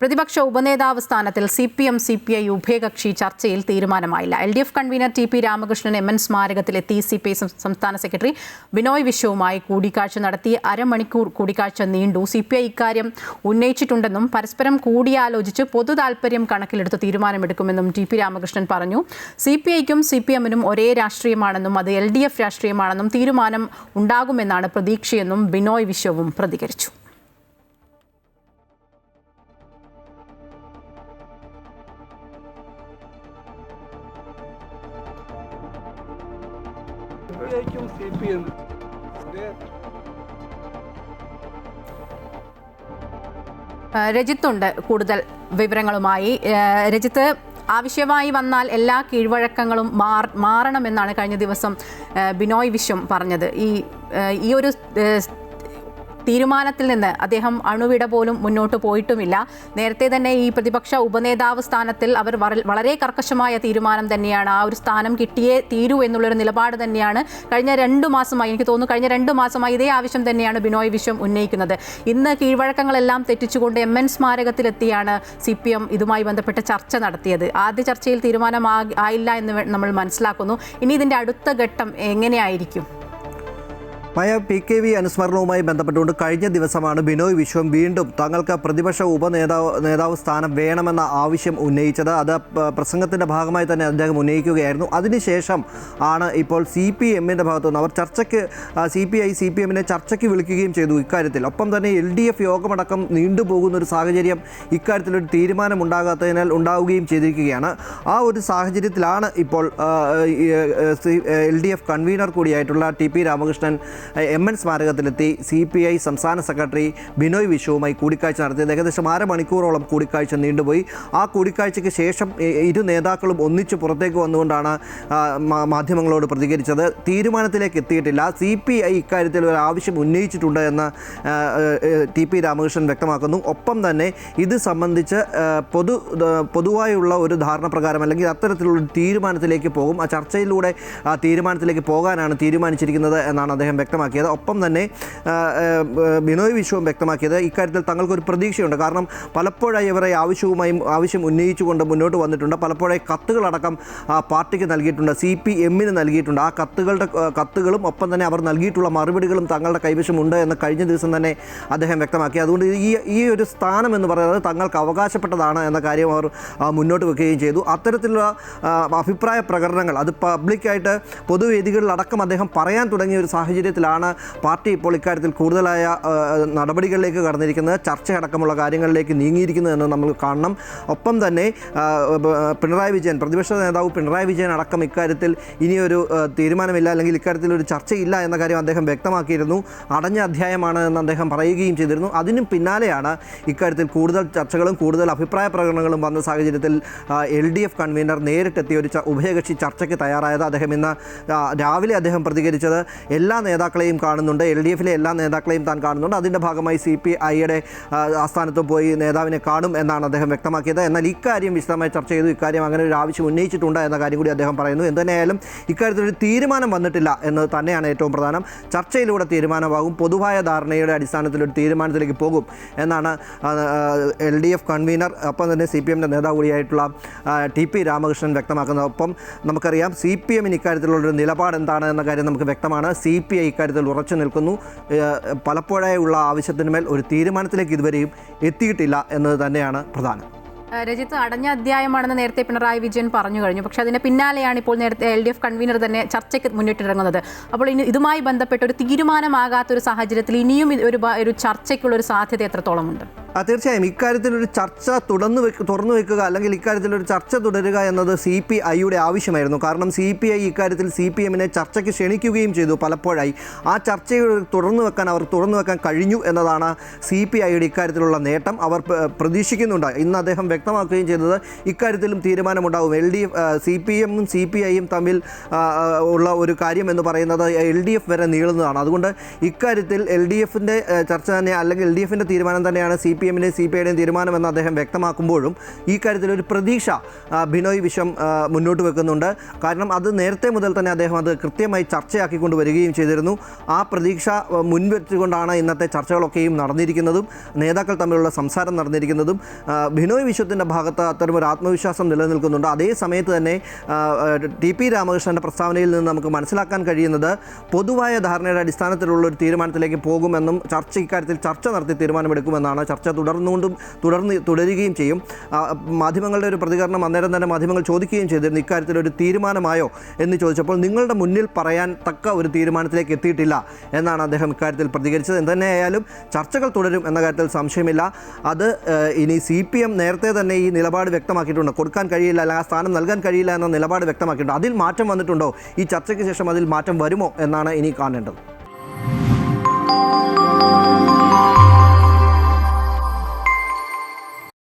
പ്രതിപക്ഷ ഉപനേതാവ് സ്ഥാനത്തിൽ CPI ഉഭയകക്ഷി ചർച്ചയിൽ തീരുമാനമായില്ല. LDF convener TP Ramakrishnan MN സ്മാരകത്തിലെത്തി CPI സംസ്ഥാന സെക്രട്ടറി ബിനോയ് വിശ്വവുമായി കൂടിക്കാഴ്ച നടത്തി. അരമണിക്കൂർ കൂടിക്കാഴ്ച നീണ്ടു. CPI ഇക്കാര്യം ഉന്നയിച്ചിട്ടുണ്ടെന്നും പരസ്പരം കൂടിയാലോചിച്ച് പൊതു താൽപര്യം കണക്കിലെടുത്ത് തീരുമാനമെടുക്കുമെന്നും TP രാമകൃഷ്ണൻ പറഞ്ഞു. CPIക്കും CPMനും ഒരേ രാഷ്ട്രീയമാണെന്നും അത് LDF രാഷ്ട്രീയമാണെന്നും തീരുമാനം ഉണ്ടാകുമെന്നാണ് പ്രതീക്ഷയെന്നും ബിനോയ് വിശ്വവും പ്രതികരിച്ചു. രജിത്തുണ്ട് കൂടുതൽ വിവരങ്ങളുമായി. രജിത്ത്, ആവശ്യമായി വന്നാൽ എല്ലാ കീഴ്വഴക്കങ്ങളും മാറണമെന്നാണ് കഴിഞ്ഞ ദിവസം ബിനോയ് വിശ്വം പറഞ്ഞത്. ഈ ഒരു തീരുമാനത്തിൽ നിന്ന് അദ്ദേഹം അണുവിട പോലും മുന്നോട്ട് പോയിട്ടുമില്ല. നേരത്തെ തന്നെ ഈ പ്രതിപക്ഷ ഉപനേതാവ് സ്ഥാനത്തിൽ അവർ വളരെ കർക്കശമായ തീരുമാനം തന്നെയാണ്, ആ ഒരു സ്ഥാനം കിട്ടിയേ തീരൂ എന്നുള്ളൊരു നിലപാട് തന്നെയാണ് കഴിഞ്ഞ 2 മാസമായി, എനിക്ക് തോന്നുന്നു കഴിഞ്ഞ 2 മാസമായി ഇതേ ആവശ്യം തന്നെയാണ് ബിനോയ് വിശ്വം ഉന്നയിക്കുന്നത്. ഇന്ന് കീഴ്വഴക്കങ്ങളെല്ലാം തെറ്റിച്ചുകൊണ്ട് MN സ്മാരകത്തിലെത്തിയാണ് CPM ഇതുമായി ബന്ധപ്പെട്ട ചർച്ച നടത്തിയത്. ആദ്യ ചർച്ചയിൽ തീരുമാനം ആയില്ല എന്ന് നമ്മൾ മനസ്സിലാക്കുന്നു. ഇനി ഇതിൻ്റെ അടുത്ത ഘട്ടം എങ്ങനെയായിരിക്കും? PKV അനുസ്മരണവുമായി ബന്ധപ്പെട്ടുകൊണ്ട് കഴിഞ്ഞ ദിവസമാണ് ബിനോയ് വിശ്വം വീണ്ടും തങ്ങൾക്ക് പ്രതിപക്ഷ നേതാവ് സ്ഥാനം വേണമെന്ന ആവശ്യം ഉന്നയിച്ചത്. അത് പ്രസംഗത്തിൻ്റെ ഭാഗമായി തന്നെ അദ്ദേഹം ഉന്നയിക്കുകയായിരുന്നു. അതിനുശേഷം ആണ് ഇപ്പോൾ CPMൻ്റെ ഭാഗത്തുനിന്ന് അവർ ചർച്ചയ്ക്ക് CPMനെ ചർച്ചയ്ക്ക് വിളിക്കുകയും ചെയ്തു ഇക്കാര്യത്തിൽ. ഒപ്പം തന്നെ LDF യോഗമടക്കം നീണ്ടുപോകുന്നൊരു സാഹചര്യം ഇക്കാര്യത്തിലൊരു തീരുമാനം ഉണ്ടാവുകയും ചെയ്തിരിക്കുകയാണ്. ആ ഒരു സാഹചര്യത്തിലാണ് ഇപ്പോൾ LDF കൺവീനർ കൂടിയായിട്ടുള്ള TP രാമകൃഷ്ണൻ MN സ്മാരകത്തിലെത്തി CPI സംസ്ഥാന സെക്രട്ടറി ബിനോയ് വിശ്വവുമായി കൂടിക്കാഴ്ച നടത്തിയത്. ഏകദേശം അരമണിക്കൂറോളം കൂടിക്കാഴ്ച നീണ്ടുപോയി. ആ കൂടിക്കാഴ്ചയ്ക്ക് ശേഷം ഇരു നേതാക്കളും ഒന്നിച്ച് പുറത്തേക്ക് വന്നുകൊണ്ടാണ് മാധ്യമങ്ങളോട് പ്രതികരിച്ചത്. തീരുമാനത്തിലേക്ക് എത്തിയിട്ടില്ല. CPI ഇക്കാര്യത്തിൽ ഒരു ആവശ്യം ഉന്നയിച്ചിട്ടുണ്ട് എന്ന് TP രാമകൃഷ്ണൻ വ്യക്തമാക്കുന്നു. ഒപ്പം തന്നെ ഇത് സംബന്ധിച്ച് പൊതുവായുള്ള ഒരു ധാരണ പ്രകാരം അല്ലെങ്കിൽ അത്തരത്തിലുള്ള തീരുമാനത്തിലേക്ക് പോകും. ആ ചർച്ചയിലൂടെ ആ തീരുമാനത്തിലേക്ക് പോകാനാണ് തീരുമാനിച്ചിരിക്കുന്നത് എന്നാണ് അദ്ദേഹം വ്യക്തമാക്കിയത്. ഒപ്പം തന്നെ ബിനോയ് വിശ്വം വ്യക്തമാക്കിയത് ഇക്കാര്യത്തിൽ തങ്ങൾക്കൊരു പ്രതീക്ഷയുണ്ട്. കാരണം പലപ്പോഴായി ഇവരെ ആവശ്യം ഉന്നയിച്ചുകൊണ്ട് മുന്നോട്ട് വന്നിട്ടുണ്ട്. പലപ്പോഴായി കത്തുകളടക്കം പാർട്ടിക്ക് നൽകിയിട്ടുണ്ട്, CPMന് നൽകിയിട്ടുണ്ട്. ആ കത്തുകളും ഒപ്പം തന്നെ അവർ നൽകിയിട്ടുള്ള മറുപടികളും തങ്ങളുടെ കൈവശമുണ്ട് എന്ന് കഴിഞ്ഞ ദിവസം തന്നെ അദ്ദേഹം വ്യക്തമാക്കി. അതുകൊണ്ട് ഈ ഒരു സ്ഥാനം എന്ന് പറയുന്നത് തങ്ങൾക്ക് അവകാശപ്പെട്ടതാണ് എന്ന കാര്യം അവർ മുന്നോട്ട് വെക്കുകയും ചെയ്തു. അത്തരത്തിലുള്ള അഭിപ്രായ പ്രകടനങ്ങൾ അത് പബ്ലിക്കായിട്ട് പൊതുവേദികളിലടക്കം അദ്ദേഹം പറയാൻ തുടങ്ങിയ ഒരു സാഹചര്യത്തിലാണ് പാർട്ടി ഇപ്പോൾ ഇക്കാര്യത്തിൽ കൂടുതലായ നടപടികളിലേക്ക് കടന്നിരിക്കുന്നത്, ചർച്ചയടക്കമുള്ള കാര്യങ്ങളിലേക്ക് നീങ്ങിയിരിക്കുന്നത് എന്ന് നമ്മൾ കാണണം. ഒപ്പം തന്നെ പിണറായി വിജയൻ, പ്രതിപക്ഷ നേതാവ് പിണറായി വിജയൻ അടക്കം ഇക്കാര്യത്തിൽ ഇനിയൊരു തീരുമാനമില്ല അല്ലെങ്കിൽ ഇക്കാര്യത്തിൽ ഒരു ചർച്ചയില്ല എന്ന കാര്യം അദ്ദേഹം വ്യക്തമാക്കിയിരുന്നു. അടഞ്ഞ അധ്യായമാണ് എന്ന് അദ്ദേഹം പറയുകയും ചെയ്തിരുന്നു. അതിനും പിന്നാലെയാണ് ഇക്കാര്യത്തിൽ കൂടുതൽ ചർച്ചകളും കൂടുതൽ അഭിപ്രായ പ്രകടനങ്ങളും വന്ന സാഹചര്യത്തിൽ LDF കൺവീനർ നേരിട്ടെത്തിയ ഒരു ഉഭയകക്ഷി ചർച്ചയ്ക്ക് തയ്യാറായത്. അദ്ദേഹം ഇന്ന് രാവിലെ അദ്ദേഹം പ്രതികരിച്ചത് എല്ലാ നേതാക്കളെയും കാണുന്നുണ്ട്, LDFലെ എല്ലാ നേതാക്കളെയും താൻ കാണുന്നുണ്ട്, അതിൻ്റെ ഭാഗമായി CPIയുടെ ആസ്ഥാനത്ത് പോയി നേതാവിനെ കാണും എന്നാണ് അദ്ദേഹം വ്യക്തമാക്കിയത്. എന്നാൽ ഇക്കാര്യം വിശദമായി ചർച്ച ചെയ്തു. ഇക്കാര്യം അങ്ങനെ ഒരു ആവശ്യം ഉന്നയിച്ചിട്ടുണ്ട് എന്ന കാര്യം കൂടി അദ്ദേഹം പറയുന്നു. എന്തുതന്നെയായാലും ഇക്കാര്യത്തിലൊരു തീരുമാനം വന്നിട്ടില്ല എന്നത് തന്നെയാണ് ഏറ്റവും പ്രധാനം. ചർച്ചയിലൂടെ തീരുമാനമാകും, പൊതുവായ ധാരണയുടെ അടിസ്ഥാനത്തിലൊരു തീരുമാനത്തിലേക്ക് പോകും എന്നാണ് LDF കൺവീനർ ഒപ്പം തന്നെ CPMൻ്റെ നേതാവ് കൂടിയായിട്ടുള്ള TP രാമകൃഷ്ണൻ വ്യക്തമാക്കുന്നത്. ഒപ്പം നമുക്കറിയാം CPMന് ഇക്കാര്യത്തിലുള്ളൊരു നിലപാട് എന്താണ് എന്ന കാര്യം നമുക്ക് വ്യക്തമാണ്. CPI ഇക്കാര്യത്തിൽ ഉറച്ചു നിൽക്കുന്നു. പലപ്പോഴായുള്ള ആവശ്യത്തിന്മേൽ ഒരു തീരുമാനത്തിലേക്ക് ഇതുവരെയും എത്തിയിട്ടില്ല എന്നത് തന്നെയാണ് പ്രധാനം. രജിത്ത്, അടഞ്ഞ അധ്യായമാണെന്ന് നേരത്തെ പിണറായി വിജയൻ പറഞ്ഞു കഴിഞ്ഞു. പക്ഷേ അതിന് പിന്നാലെയാണ് ഇപ്പോൾ നേരത്തെ LDF കൺവീനർ തന്നെ ചർച്ചയ്ക്ക് മുന്നിട്ടിറങ്ങുന്നത്. അപ്പോൾ ഇതുമായി ബന്ധപ്പെട്ട് ഒരു തീരുമാനമാകാത്തൊരു സാഹചര്യത്തിൽ ഇനിയും ഒരു ചർച്ചയ്ക്കുള്ളൊരു സാധ്യത എത്രത്തോളമുണ്ട്? തീർച്ചയായും ഇക്കാര്യത്തിലൊരു ചർച്ച തുറന്നു വെക്കുക അല്ലെങ്കിൽ ഇക്കാര്യത്തിലൊരു ചർച്ച തുടരുക എന്നത് CPIയുടെ ആവശ്യമായിരുന്നു. കാരണം CPI ഇക്കാര്യത്തിൽ CPMനെ ചർച്ചയ്ക്ക് ക്ഷണിക്കുകയും ചെയ്തു പലപ്പോഴായി. ആ ചർച്ചകൾ തുറന്നു വെക്കാൻ കഴിഞ്ഞു എന്നതാണ് CPIയുടെ ഇക്കാര്യത്തിലുള്ള നേട്ടം. അവർ പ്രതീക്ഷിക്കുന്നുണ്ട്. ഇന്ന് അദ്ദേഹം വ്യക്തമാക്കുകയും ചെയ്തത് ഇക്കാര്യത്തിലും തീരുമാനമുണ്ടാകും. CPM ഉം CPI യും തമ്മിൽ ഉള്ള ഒരു കാര്യം എന്ന് പറയുന്നത് LDF വരെ നീളുന്നതാണ്. അതുകൊണ്ട് ഇക്കാര്യത്തിൽ LDFിൻ്റെ ചർച്ച തന്നെ അല്ലെങ്കിൽ LDFിൻ്റെ തീരുമാനം തന്നെയാണ് CPM-ൻ്റെയും CPI-യുടെയും തീരുമാനമെന്ന് അദ്ദേഹം വ്യക്തമാക്കുമ്പോഴും ഈ കാര്യത്തിൽ ഒരു പ്രതീക്ഷ ബിനോയ് വിശ്വം മുന്നോട്ട് വെക്കുന്നുണ്ട്. കാരണം അത് നേരത്തെ മുതൽ തന്നെ അദ്ദേഹം അത് കൃത്യമായി ചർച്ചയാക്കിക്കൊണ്ട് വരികയും ചെയ്തിരുന്നു. ആ പ്രതീക്ഷ മുൻവെച്ചുകൊണ്ടാണ് ഇന്നത്തെ ചർച്ചകളൊക്കെയും നടന്നിരിക്കുന്നതും നേതാക്കൾ തമ്മിലുള്ള സംസാരം നടന്നിരിക്കുന്നതും. ബിനോയ് വിശ്വത്തിൻ്റെ ഭാഗത്ത് അത്തരമൊരു ആത്മവിശ്വാസം നിലനിൽക്കുന്നുണ്ട്. അതേ സമയത്ത് തന്നെ TP രാമകൃഷ്ണൻ്റെ പ്രസ്താവനയിൽ നിന്ന് നമുക്ക് മനസ്സിലാക്കാൻ കഴിയുന്നത് പൊതുവായ ധാരണയുടെ അടിസ്ഥാനത്തിലുള്ള ഒരു തീരുമാനത്തിലേക്ക് പോകുമെന്നും ഇക്കാര്യത്തിൽ ചർച്ച നടത്തി തീരുമാനമെടുക്കുമെന്നാണ്. ചർച്ച തുടരുകയും ചെയ്യും. മാധ്യമങ്ങളുടെ ഒരു പ്രതികരണം അന്നേരം തന്നെ മാധ്യമങ്ങൾ ചോദിക്കുകയും ചെയ്തിരുന്നു, ഇക്കാര്യത്തിലൊരു തീരുമാനമായോ എന്ന് ചോദിച്ചപ്പോൾ നിങ്ങളുടെ മുന്നിൽ പറയാൻ തക്ക ഒരു തീരുമാനത്തിലേക്ക് എത്തിയിട്ടില്ല എന്നാണ് അദ്ദേഹം ഇക്കാര്യത്തിൽ പ്രതികരിച്ചത്. എന്തുതന്നെയായാലും ചർച്ചകൾ തുടരും എന്ന കാര്യത്തിൽ സംശയമില്ല. അത് ഇനി CPM നേരത്തെ തന്നെ ഈ നിലപാട് വ്യക്തമാക്കിയിട്ടുണ്ട്, കൊടുക്കാൻ കഴിയില്ല അല്ലെങ്കിൽ ആ സ്ഥാനം നൽകാൻ കഴിയില്ല എന്ന നിലപാട് വ്യക്തമാക്കിയിട്ടുണ്ട്. അതിൽ മാറ്റം വന്നിട്ടുണ്ടോ? ഈ ചർച്ചയ്ക്ക് ശേഷം അതിൽ മാറ്റം വരുമോ എന്നാണ് ഇനി കാണേണ്ടത്.